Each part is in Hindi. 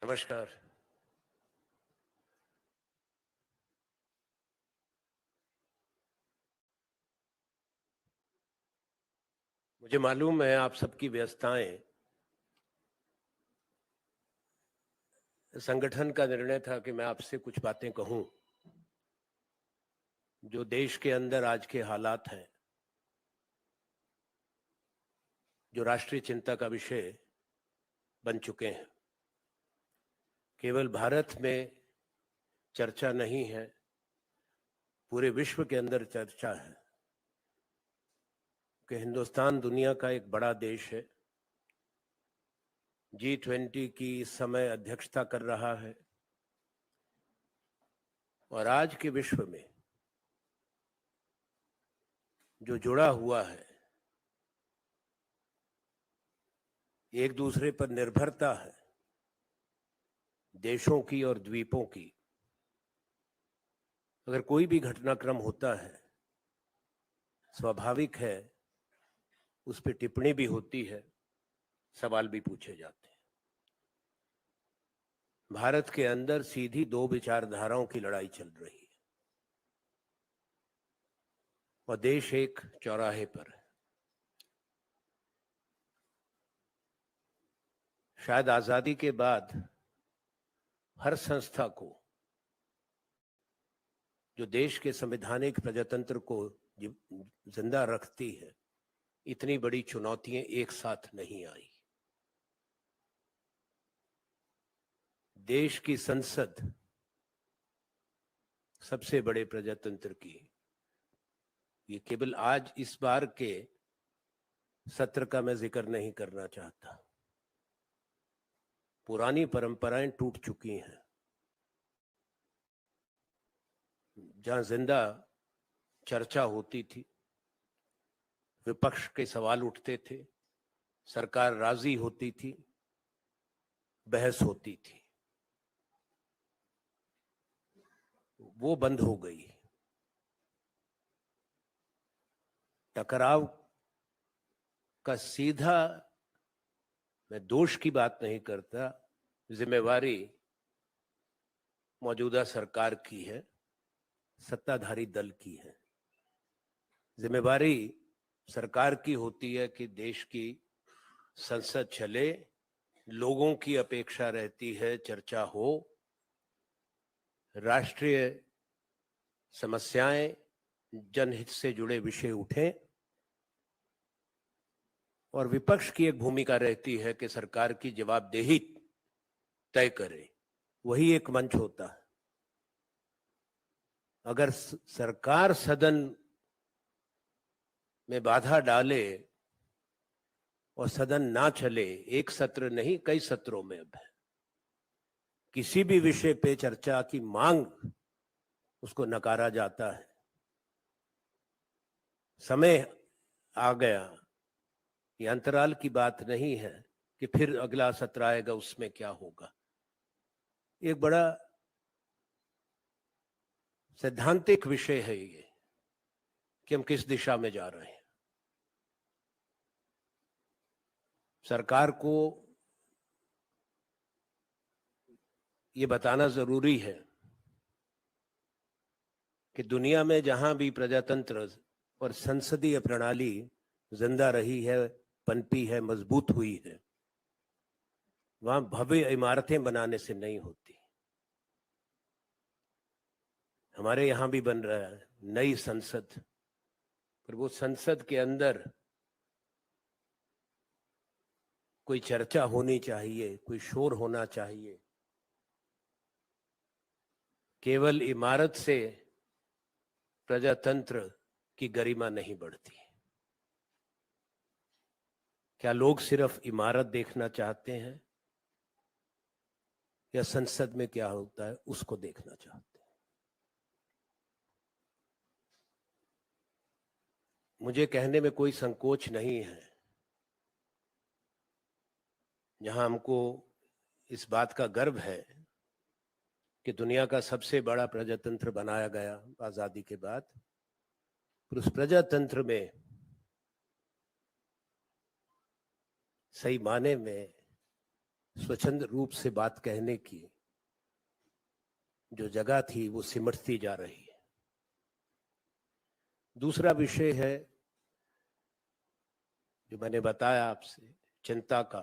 नमस्कार। मुझे मालूम है आप सबकी व्यस्तताएं, संगठन का निर्णय था कि मैं आपसे कुछ बातें कहूं जो देश के अंदर आज के हालात हैं, जो राष्ट्रीय चिंता का विषय बन चुके हैं। केवल भारत में चर्चा नहीं है, पूरे विश्व के अंदर चर्चा है कि हिंदुस्तान दुनिया का एक बड़ा देश है, G20 की इस समय अध्यक्षता कर रहा है और आज के विश्व में जो जुड़ा हुआ है, एक दूसरे पर निर्भरता है देशों की और द्वीपों की। अगर कोई भी घटनाक्रम होता है, स्वाभाविक है उस पर टिप्पणी भी होती है, सवाल भी पूछे जाते हैं। भारत के अंदर सीधी दो विचारधाराओं की लड़ाई चल रही है और देश एक चौराहे पर है। शायद आजादी के बाद हर संस्था को जो देश के संवैधानिक प्रजातंत्र को जिंदा रखती है, इतनी बड़ी चुनौतियां एक साथ नहीं आई। देश की संसद सबसे बड़े प्रजातंत्र की, ये केवल आज इस बार के सत्र का मैं जिक्र नहीं करना चाहता। पुरानी परंपराएं टूट चुकी हैं। जहां जिंदा चर्चा होती थी, विपक्ष के सवाल उठते थे, सरकार राजी होती थी, बहस होती थी, वो बंद हो गई। टकराव का सीधा, मैं दोष की बात नहीं करता, जिम्मेवारी मौजूदा सरकार की है, सत्ताधारी दल की है। जिम्मेवारी सरकार की होती है कि देश की संसद चले, लोगों की अपेक्षा रहती है चर्चा हो, राष्ट्रीय समस्याएं, जनहित से जुड़े विषय उठें, और विपक्ष की एक भूमिका रहती है कि सरकार की जवाबदेही तय करे। वही एक मंच होता है। अगर सरकार सदन में बाधा डाले और सदन ना चले, एक सत्र नहीं कई सत्रों में अब है, किसी भी विषय पे चर्चा की मांग, उसको नकारा जाता है। समय आ गया, ये अंतराल की बात नहीं है कि फिर अगला सत्र आएगा उसमें क्या होगा। एक बड़ा सैद्धांतिक विषय है ये कि हम किस दिशा में जा रहे हैं। सरकार को ये बताना जरूरी है कि दुनिया में जहां भी प्रजातंत्र और संसदीय प्रणाली जिंदा रही है, पनपी है, मजबूत हुई है, वहां भव्य इमारतें बनाने से नहीं होती। हमारे यहां भी बन रहा है नई संसद, पर वो संसद के अंदर कोई चर्चा होनी चाहिए, कोई शोर होना चाहिए। केवल इमारत से प्रजातंत्र की गरिमा नहीं बढ़ती। क्या लोग सिर्फ इमारत देखना चाहते हैं या संसद में क्या होता है उसको देखना चाहते हैं? मुझे कहने में कोई संकोच नहीं है, जहां हमको इस बात का गर्व है कि दुनिया का सबसे बड़ा प्रजातंत्र बनाया गया आजादी के बाद, पर उस प्रजातंत्र में सही माने में स्वच्छंद रूप से बात कहने की जो जगह थी वो सिमटती जा रही है। दूसरा विषय है जो मैंने बताया आपसे, चिंता का,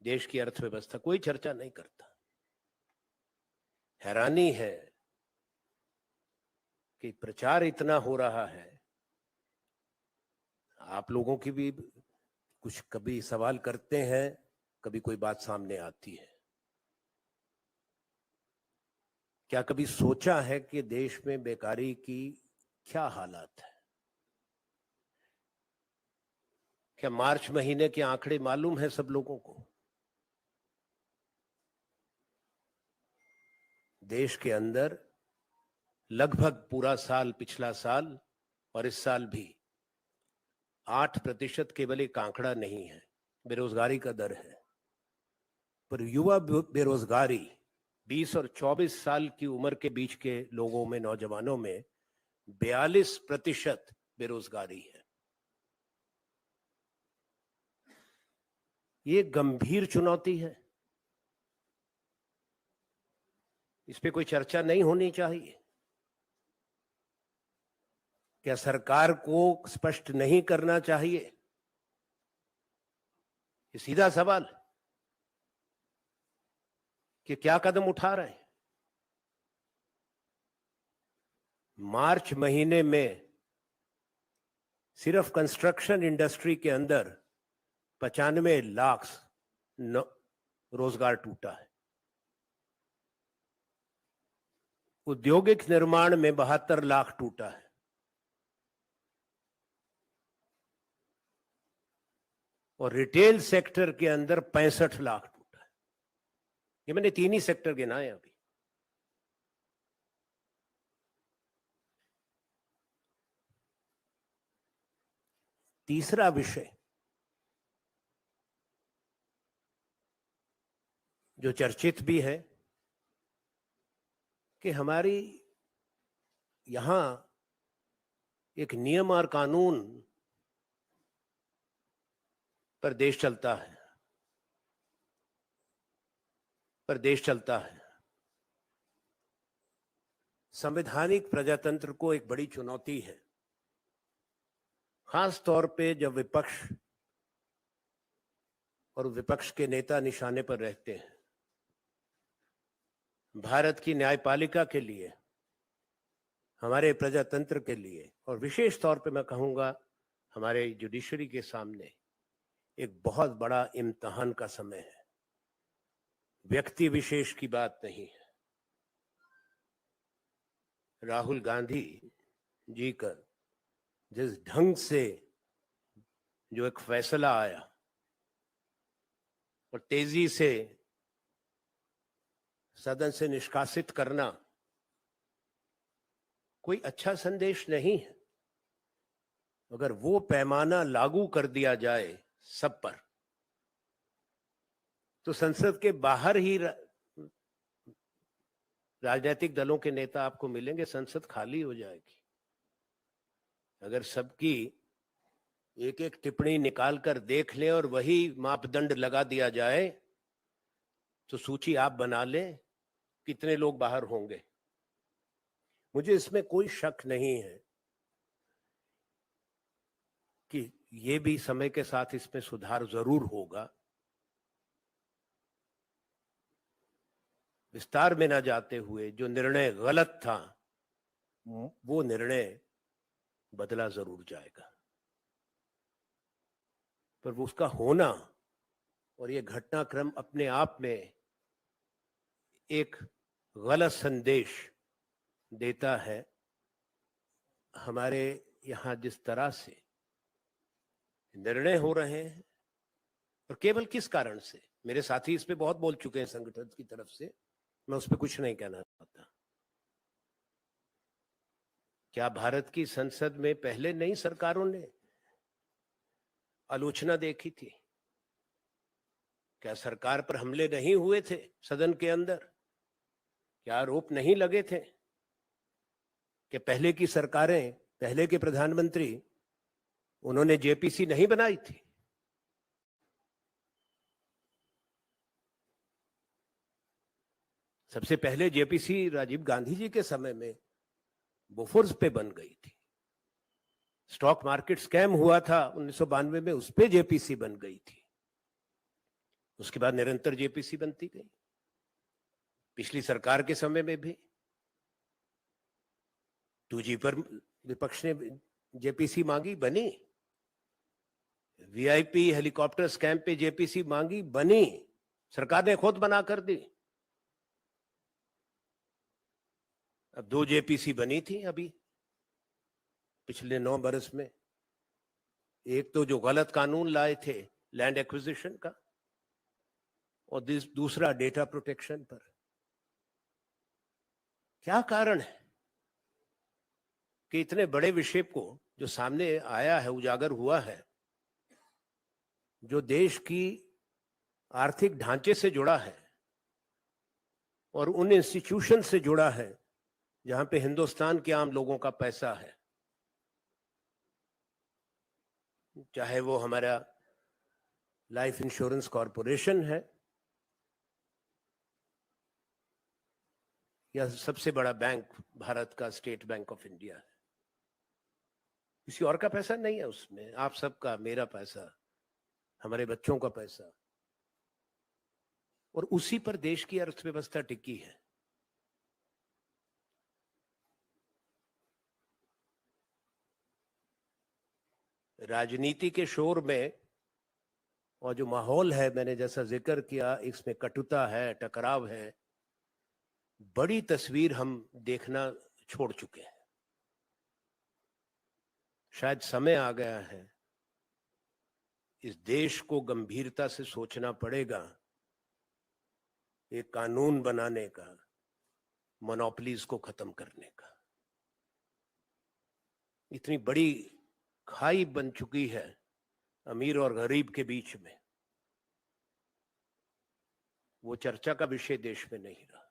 देश की अर्थव्यवस्था, कोई चर्चा नहीं करता। हैरानी है कि प्रचार इतना हो रहा है, आप लोगों की भी कुछ कभी सवाल करते हैं, कभी कोई बात सामने आती है। क्या कभी सोचा है कि देश में बेकारी की क्या हालात है? क्या मार्च महीने के आंकड़े मालूम है सब लोगों को? देश के अंदर लगभग पूरा साल, पिछला साल और इस साल भी 8% केवल एक आंकड़ा नहीं है, बेरोजगारी का दर है। पर युवा बेरोजगारी 20 और 24 साल की उम्र के बीच के लोगों में, नौजवानों में 42% बेरोजगारी है। ये गंभीर चुनौती है, इस पे कोई चर्चा नहीं होनी चाहिए? क्या सरकार को स्पष्ट नहीं करना चाहिए? ये सीधा सवाल कि क्या कदम उठा रहे हैं? मार्च महीने में सिर्फ कंस्ट्रक्शन इंडस्ट्री के अंदर 95 लाख रोजगार टूटा है। औद्योगिक निर्माण में 72 लाख टूटा है। और रिटेल सेक्टर के अंदर 65 लाख टूटा है। ये मैंने 3 ही सेक्टर गिनाए अभी। तीसरा विषय जो चर्चित भी है कि हमारी यहां एक नियम और कानून पर देश चलता है, संवैधानिक प्रजातंत्र को एक बड़ी चुनौती है, खास तौर पे जब विपक्ष और विपक्ष के नेता निशाने पर रहते हैं। भारत की न्यायपालिका के लिए, हमारे प्रजातंत्र के लिए और विशेष तौर पे मैं कहूंगा हमारे जुडिशरी के सामने एक बहुत बड़ा इम्तिहान का समय है। व्यक्ति विशेष की बात नहीं है। राहुल गांधी जी का जिस ढंग से जो एक फैसला आया और तेजी से सदन से निष्कासित करना कोई अच्छा संदेश नहीं है। अगर वो पैमाना लागू कर दिया जाए सब पर, तो संसद के बाहर ही राजनीतिक दलों के नेता आपको मिलेंगे, संसद खाली हो जाएगी। अगर सबकी एक एक टिप्पणी निकाल कर देख ले और वही मापदंड लगा दिया जाए, तो सूची आप बना लें कितने लोग बाहर होंगे। मुझे इसमें कोई शक नहीं है कि ये भी समय के साथ इसमें सुधार जरूर होगा। विस्तार में ना जाते हुए जो निर्णय गलत था वो निर्णय बदला जरूर जाएगा, पर वो उसका होना और ये घटनाक्रम अपने आप में एक गलत संदेश देता है। हमारे यहाँ जिस तरह से निर्णय हो रहे हैं और केवल किस कारण से, मेरे साथी इस पे बहुत बोल चुके हैं संगठन की तरफ से, मैं उस पर कुछ नहीं कहना चाहता। क्या भारत की संसद में पहले नई सरकारों ने आलोचना देखी थी? क्या सरकार पर हमले नहीं हुए थे सदन के अंदर? क्या आरोप नहीं लगे थे कि पहले की सरकारें, पहले के प्रधानमंत्री, उन्होंने जेपीसी नहीं बनाई थी? सबसे पहले जेपीसी राजीव गांधी जी के समय में बोफोर्स पे बन गई थी। स्टॉक मार्केट स्कैम हुआ था 1992 में, उस पे जेपीसी बन गई थी। उसके बाद निरंतर जेपीसी बनती गई। पिछली सरकार के समय में भी 2G पर विपक्ष ने जेपीसी मांगी, बनी। वीआईपी हेलीकॉप्टर स्कैम पे जेपीसी मांगी, बनी। सरकार ने खुद बना कर दी। अब 2 जेपीसी बनी थी अभी पिछले 9 बरस में। एक तो जो गलत कानून लाए थे लैंड एक्विजिशन का, और दूसरा डेटा प्रोटेक्शन पर। क्या कारण है कि इतने बड़े विषय को जो सामने आया है, उजागर हुआ है, जो देश की आर्थिक ढांचे से जुड़ा है और उन इंस्टीट्यूशन से जुड़ा है जहां पे हिंदुस्तान के आम लोगों का पैसा है, चाहे वो हमारा लाइफ इंश्योरेंस कॉरपोरेशन है या सबसे बड़ा बैंक भारत का स्टेट बैंक ऑफ इंडिया है। किसी और का पैसा नहीं है उसमें, आप सबका, मेरा पैसा, हमारे बच्चों का पैसा, और उसी पर देश की अर्थव्यवस्था टिकी है। राजनीति के शोर में और जो माहौल है, मैंने जैसा जिक्र किया, इसमें कटुता है, टकराव है, बड़ी तस्वीर हम देखना छोड़ चुके हैं। शायद समय आ गया है, इस देश को गंभीरता से सोचना पड़ेगा एक कानून बनाने का, मोनोपोलीज को खत्म करने का। इतनी बड़ी खाई बन चुकी है अमीर और गरीब के बीच में, वो चर्चा का विषय देश में नहीं रहा।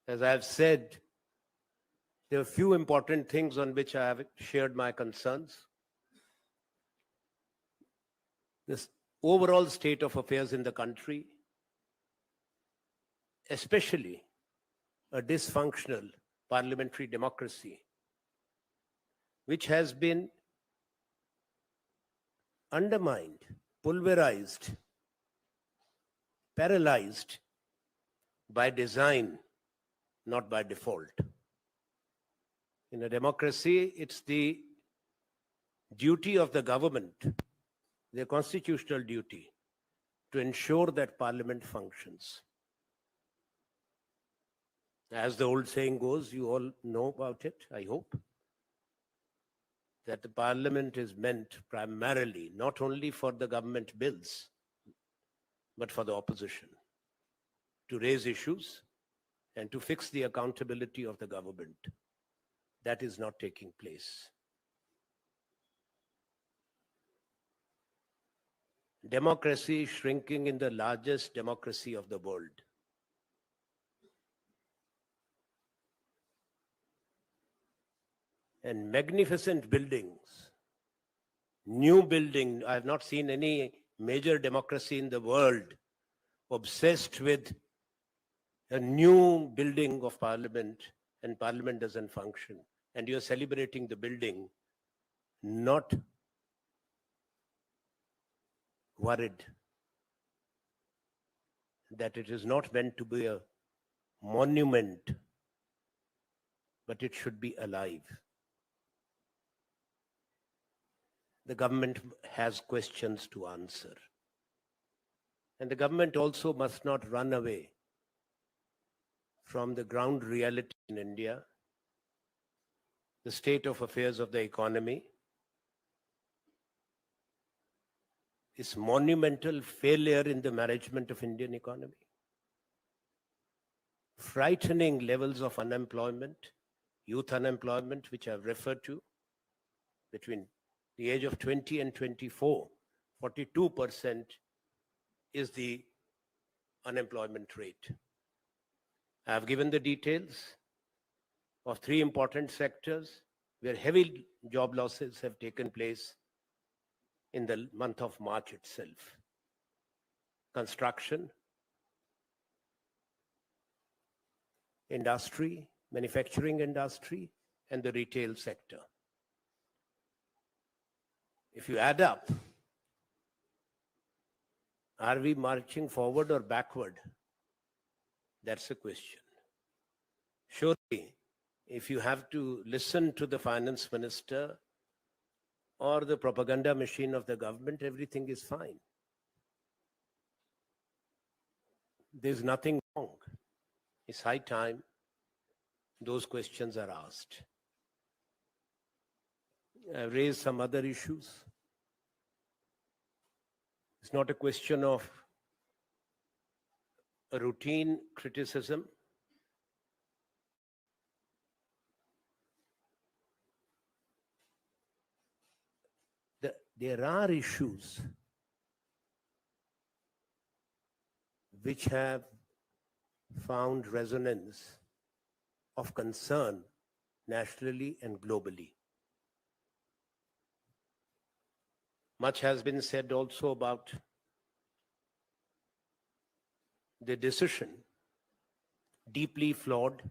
As I have said, there are few important things on which I have shared my concerns. This overall state of affairs in the country, especially a dysfunctional parliamentary democracy, which has been undermined, pulverized, paralyzed by design, not by default. In a democracy, it's the duty of the government, their constitutional duty, to ensure that parliament functions. As the old saying goes, you all know about it, I hope, that the parliament is meant primarily not only for the government bills, but for the opposition, to raise issues and to fix the accountability of the government. That is not taking place. Democracy is shrinking in the largest democracy of the world. And magnificent buildings, new building. I have not seen any major democracy in the world obsessed with a new building of parliament, and parliament doesn't function. And you're celebrating the building, not worried that it is not meant to be a monument, but it should be alive. The government has questions to answer. And the government also must not run away from the ground reality in India, the state of affairs of the economy, its monumental failure in the management of Indian economy, frightening levels of unemployment, youth unemployment, which I've referred to, between the age of 20 and 24, 42% is the unemployment rate. I have given the details of 3 important sectors where heavy job losses have taken place in the month of March itself. Construction, industry, manufacturing industry, and the retail sector. If you add up, are we marching forward or backward? That's the question. Surely, if you have to listen to the finance minister or the propaganda machine of the government, everything is fine. There's nothing wrong. It's high time those questions are asked. I've raised some other issues. It's not a question of a routine criticism. There are issues which have found resonance of concern nationally and globally. Much has been said also about the decision, deeply flawed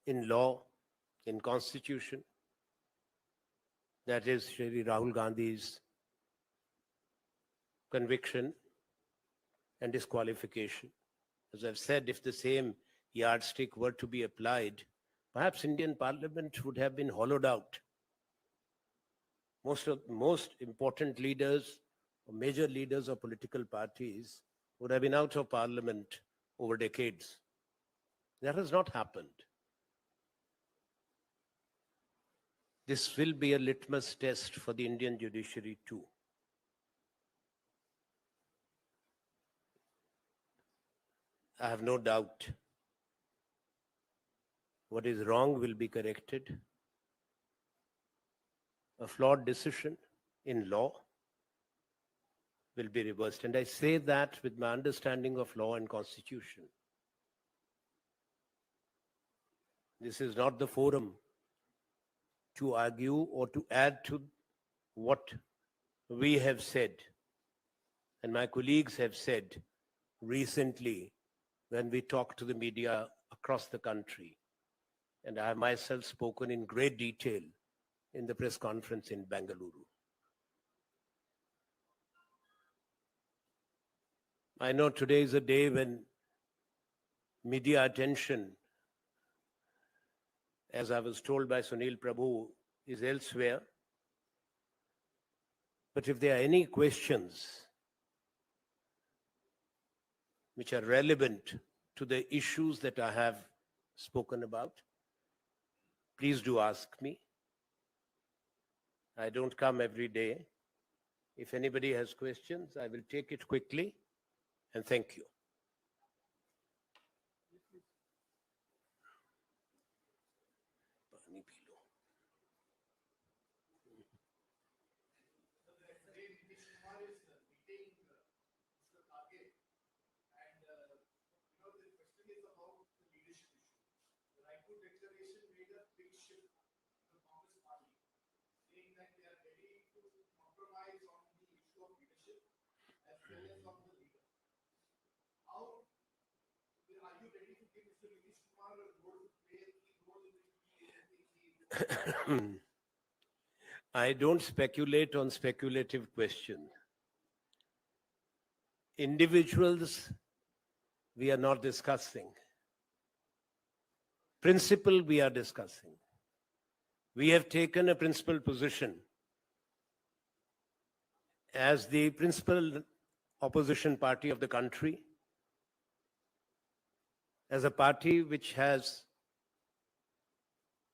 in law, in constitution, that is Shri Rahul Gandhi's conviction and disqualification. As I've said, if the same yardstick were to be applied, perhaps Indian Parliament would have been hollowed out. Most important leaders, or major leaders of political parties would have been out of Parliament over decades. That has not happened. This will be a litmus test for the Indian judiciary too. I have no doubt what is wrong will be corrected. A flawed decision in law will be reversed. And I say that with my understanding of law and constitution. This is not the forum to argue or to add to what we have said and my colleagues have said recently when we talk to the media across the country. And I have myself spoken in great detail in the press conference in Bengaluru. I know today is a day when media attention, as I was told by Sunil Prabhu, is elsewhere. But if there are any questions which are relevant to the issues that I have spoken about, please do ask me. I don't come every day. If anybody has questions, I will take it quickly, and thank you. I don't speculate on speculative questions. Individuals, we are not discussing. Principle, we are discussing. We have taken a principal position as the principal opposition party of the country, as a party which has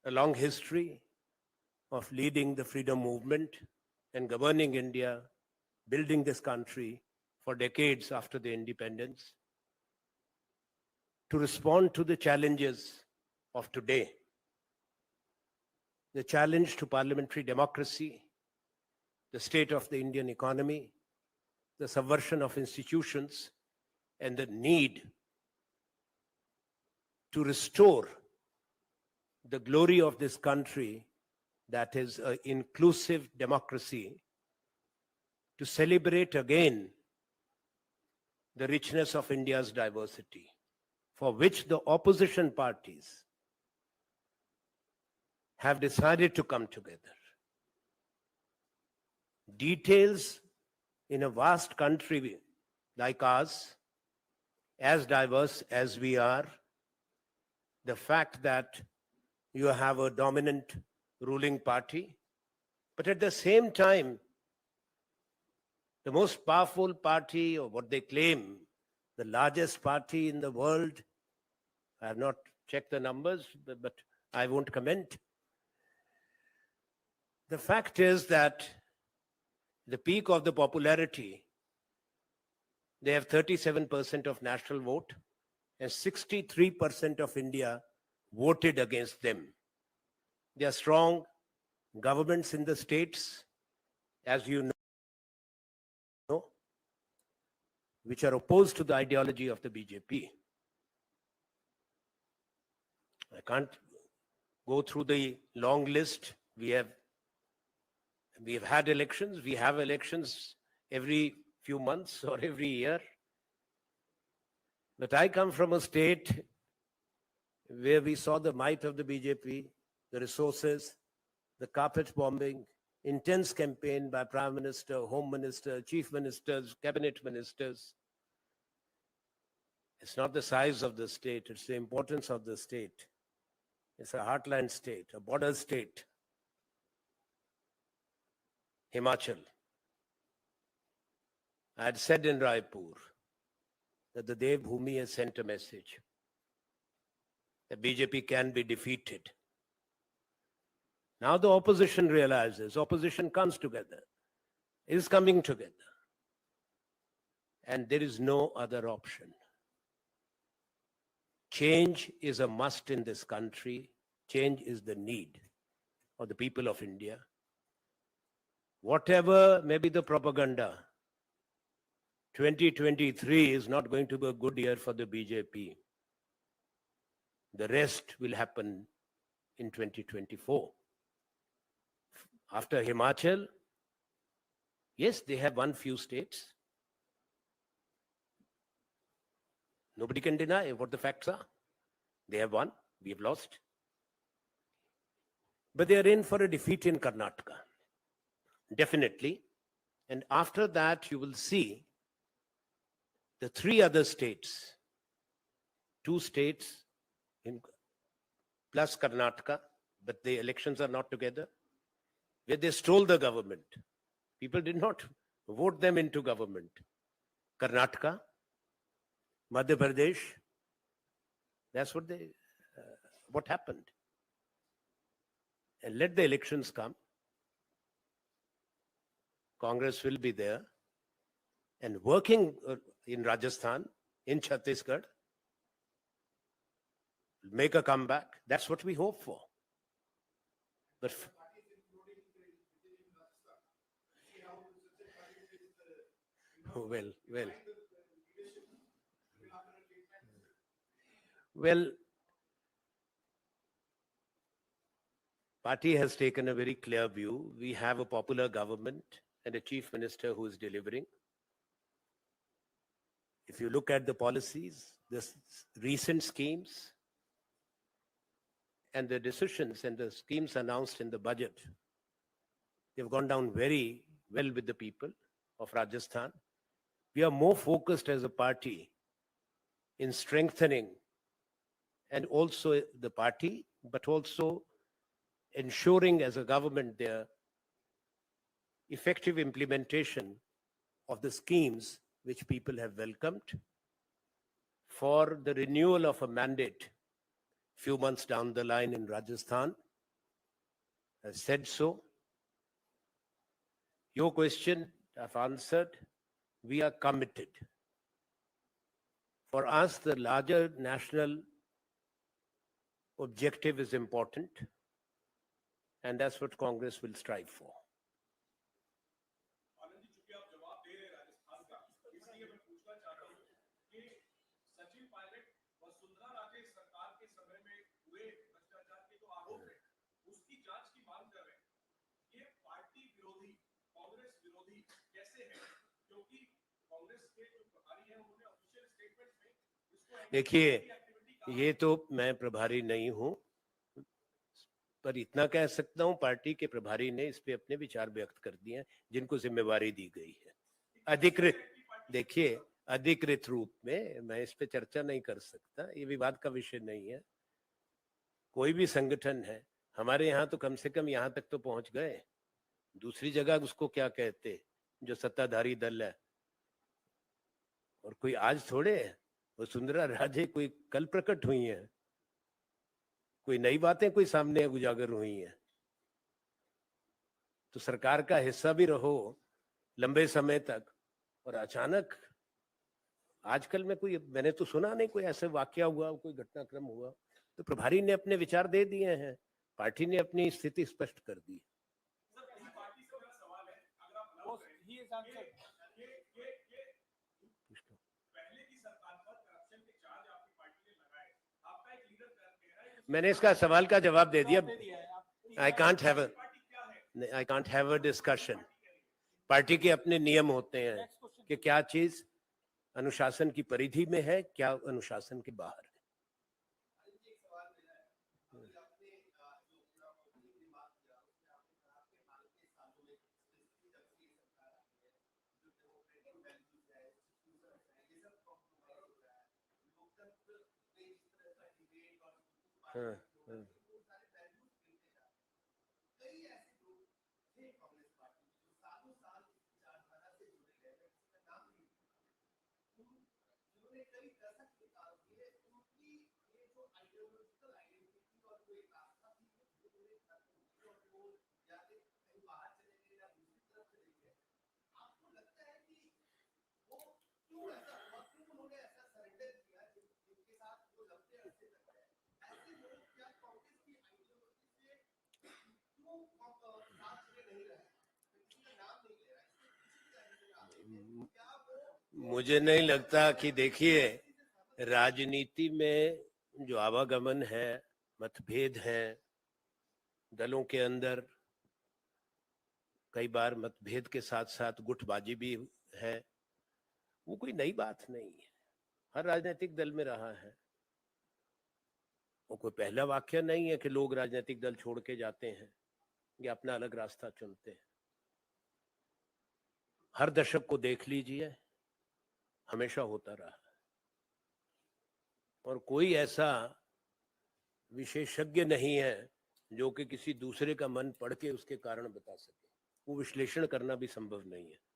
a long history of leading the freedom movement and governing India, building this country for decades after the independence, to respond to the challenges of today, the challenge to parliamentary democracy, the state of the Indian economy, the subversion of institutions, and the need to restore the glory of this country, that is an inclusive democracy, to celebrate again the richness of India's diversity. for which the opposition parties have decided to come together. Details in a vast country like ours, as diverse as we are, the fact that you have a dominant ruling party, but at the same time, the most powerful party, or what they claim, the largest party in the world, I have not checked the numbers, but I won't comment. The fact is that the peak of the popularity, they have 37% of national vote, and 63% of India voted against them. There are strong governments in the states, as you know, which are opposed to the ideology of the BJP. I can't go through the long list. We have had elections. We have elections every few months or every year. But I come from a state where we saw the might of the BJP, the resources, the carpet bombing, intense campaign by Prime Minister, Home Minister, Chief Ministers, Cabinet Ministers. It's not the size of the state, it's the importance of the state. It's a heartland state, a border state. Himachal. I had said in Raipur that the Dev Bhumi has sent a message that BJP can be defeated. Now the opposition realizes, opposition comes together, is coming together. And there is no other option. Change is a must in this country. Change is the need of the people of India. Whatever may be the propaganda, 2023 is not going to be a good year for the BJP. The rest will happen in 2024. After Himachal, yes, they have won few states. Nobody can deny what the facts are. They have won, we have lost. But they are in for a defeat in Karnataka, definitely. And after that, you will see the three other states, 2 states plus Karnataka, but the elections are not together, where they stole the government. People did not vote them into government. Karnataka, Madhya Pradesh, that's what happened. And let the elections come. Congress will be there and working in Rajasthan, in Chhattisgarh, make a comeback. That's what we hope for. But well, party has taken a very clear view. We have a popular government and a chief minister who is delivering. If you look at the policies, the recent schemes and the decisions and the schemes announced in the budget, they've gone down very well with the people of Rajasthan. We are more focused as a party in strengthening and also the party, but also ensuring as a government their effective implementation of the schemes which people have welcomed for the renewal of a mandate few months down the line in Rajasthan. I said so. Your question I've answered. We are committed. For us, the larger national objective is important, and that's what Congress will strive for. Anand ji, चूंकि आप जवाब दे रहे हैं राजस्थान का, इसलिए मैं पूछना चाहता हूं कि सचिन पायलट वसुंधरा राजे सरकार के समय में हुए भ्रष्टाचार के जो आरोप हैं, उसकी जांच की मांग कर रहे हैं। ये पार्टी विरोधी, कांग्रेस विरोधी कैसे है? क्योंकि कांग्रेस के जो प्रभारी हैं, उन्होंने ऑफिशियल स्टेटमेंट्स में इसको देखिए, ये तो मैं प्रभारी नहीं हूं, पर इतना कह सकता हूं पार्टी के प्रभारी ने इस पे अपने विचार व्यक्त कर दिए हैं, जिनको जिम्मेवारी दी गई है अधिकृत। देखिए, अधिकृत रूप में मैं इस पे चर्चा नहीं कर सकता, ये विवाद का विषय नहीं है। कोई भी संगठन है, हमारे यहाँ तो कम से कम यहाँ तक तो पहुंच गए, दूसरी जगह उसको क्या कहते जो सत्ताधारी दल है। और कोई आज थोड़े है, वो सुंदरा राजे कोई कल प्रकट हुई है, कोई नई बातें कोई सामने उजागर हुई हैं। तो सरकार का हिस्सा भी रहो लंबे समय तक, और अचानक आजकल में कोई, मैंने तो सुना नहीं कोई ऐसे वाकया हुआ, कोई घटनाक्रम हुआ। तो प्रभारी ने अपने विचार दे दिए हैं, पार्टी ने अपनी स्थिति स्पष्ट कर दी। मैंने इसका सवाल का जवाब दे दिया। I can't have a discussion. Party के अपने नियम होते हैं कि क्या चीज अनुशासन की परिधि में है, क्या अनुशासन के बाहर है। हाँ, हाँ। मुझे नहीं लगता कि, देखिए, राजनीति में जो आवागमन है, मतभेद है दलों के अंदर, कई बार मतभेद के साथ साथ गुटबाजी भी है, वो कोई नई बात नहीं है, हर राजनीतिक दल में रहा है। वो कोई पहला वाक्य नहीं है कि लोग राजनीतिक दल छोड़ के जाते हैं या अपना अलग रास्ता चुनते हैं। हर दशक को देख लीजिए, हमेशा होता रहा है, और कोई ऐसा विशेषज्ञ नहीं है जो कि किसी दूसरे का मन पढ़ के उसके कारण बता सके, वो विश्लेषण करना भी संभव नहीं है।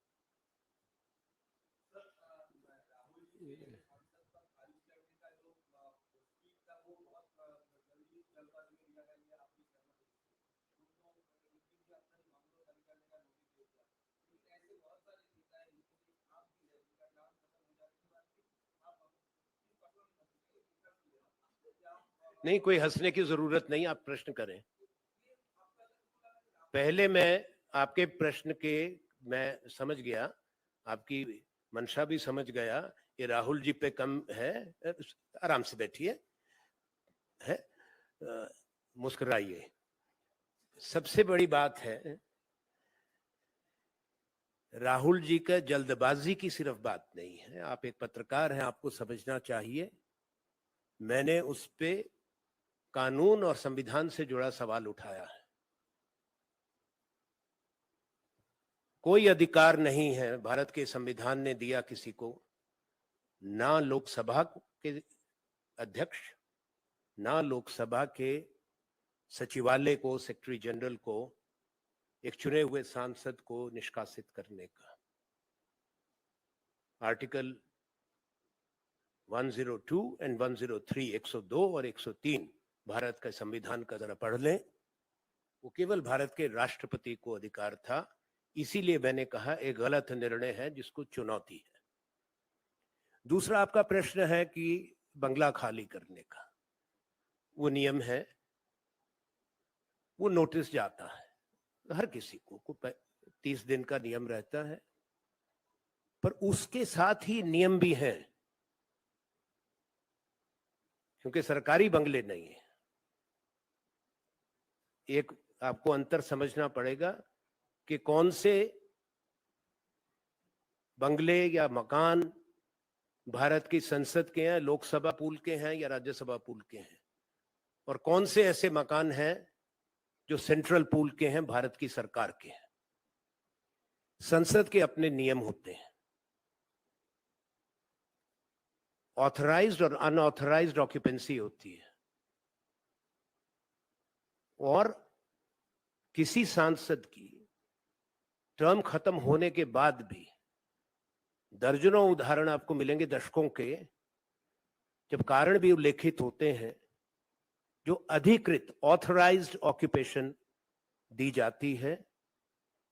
नहीं, कोई हंसने की जरूरत नहीं, आप प्रश्न करें। पहले मैं आपके प्रश्न के, मैं समझ गया, आपकी मंशा भी समझ गया, ये राहुल जी पे कम है, आराम से बैठिए, है, मुस्कुराइए। सबसे बड़ी बात है, राहुल जी का जल्दबाजी की सिर्फ बात नहीं है, आप एक पत्रकार हैं, आपको समझना चाहिए। मैंने उस पे कानून और संविधान से जुड़ा सवाल उठाया है। कोई अधिकार नहीं है भारत के संविधान ने दिया किसी को, ना लोकसभा के अध्यक्ष, ना लोकसभा के सचिवालय को, सेक्रेटरी जनरल को, एक चुने हुए सांसद को निष्कासित करने का। आर्टिकल 102 एंड 103, 102 और 103 भारत का संविधान का जरा पढ़ लें। वो केवल भारत के राष्ट्रपति को अधिकार था, इसीलिए मैंने कहा एक गलत निर्णय है जिसको चुनौती है। दूसरा आपका प्रश्न है कि बंगला खाली करने का, वो नियम है, वो नोटिस जाता है हर किसी को 30 दिन का नियम रहता है, पर उसके साथ ही नियम भी है, क्योंकि सरकारी बंगले नहीं है। एक आपको अंतर समझना पड़ेगा कि कौन से बंगले या मकान भारत की संसद के हैं, लोकसभा पूल के हैं या राज्यसभा पूल के हैं, और कौन से ऐसे मकान हैं जो सेंट्रल पूल के हैं, भारत की सरकार के हैं। संसद के अपने नियम होते हैं। ऑथराइज्ड और अनऑथराइज्ड ऑक्यूपेंसी होती है, और किसी सांसद की टर्म खत्म होने के बाद भी दर्जनों उदाहरण आपको मिलेंगे दशकों के, जब कारण भी उल्लेखित होते हैं, जो अधिकृत ऑथराइज्ड ऑक्यूपेशन दी जाती है,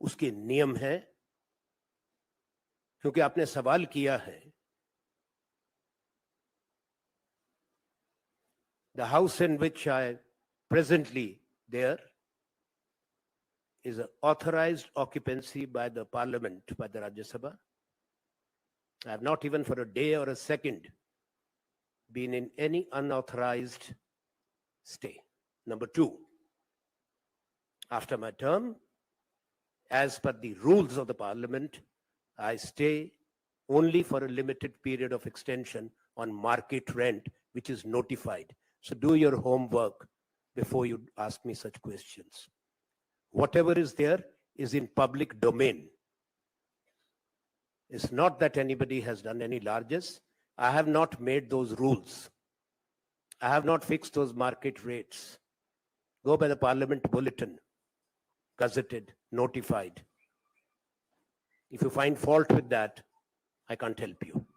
उसके नियम है। क्योंकि आपने सवाल किया है, the house in which I presently there is an authorized occupancy by the parliament, by the Rajya Sabha. I have not even for a day or a second been in any unauthorized stay. Number two, after my term, as per the rules of the parliament, I stay only for a limited period of extension on market rent, which is notified. So do your homework before you ask me such questions. Whatever is there is in public domain. It's not that anybody has done any largesse. I have not made those rules. I have not fixed those market rates. Go by the parliament bulletin, gazetted, notified. If you find fault with that, I can't help you.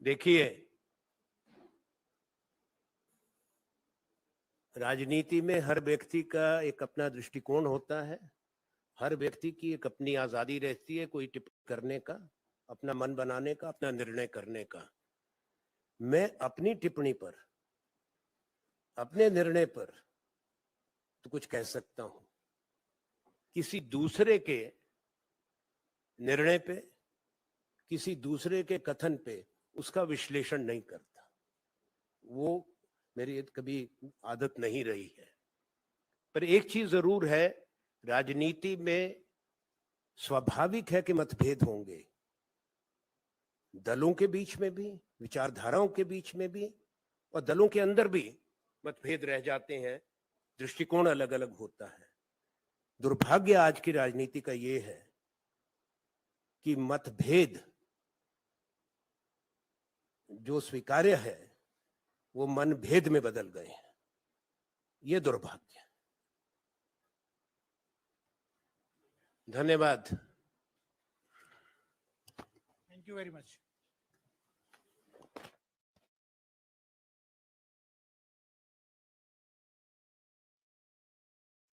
देखिए, राजनीति में हर व्यक्ति का एक अपना दृष्टिकोण होता है, हर व्यक्ति की एक अपनी आजादी रहती है कोई टिप्पणी करने का, अपना मन बनाने का, अपना निर्णय करने का। मैं अपनी टिप्पणी पर, अपने निर्णय पर तो कुछ कह सकता हूं, किसी दूसरे के निर्णय पे, किसी दूसरे के कथन पे उसका विश्लेषण नहीं करता। वो मेरी कभी आदत नहीं रही है। पर एक चीज जरूर है, राजनीति में स्वाभाविक है कि मतभेद होंगे, दलों के बीच में भी, विचारधाराओं के बीच में भी, और दलों के अंदर भी मतभेद रह जाते हैं, दृष्टिकोण अलग अलग होता है। दुर्भाग्य आज की राजनीति का ये है कि मतभेद जो स्वीकार्य है वो मनभेद में बदल गए हैं। ये दुर्भाग्य। धन्यवाद। Thank you very much.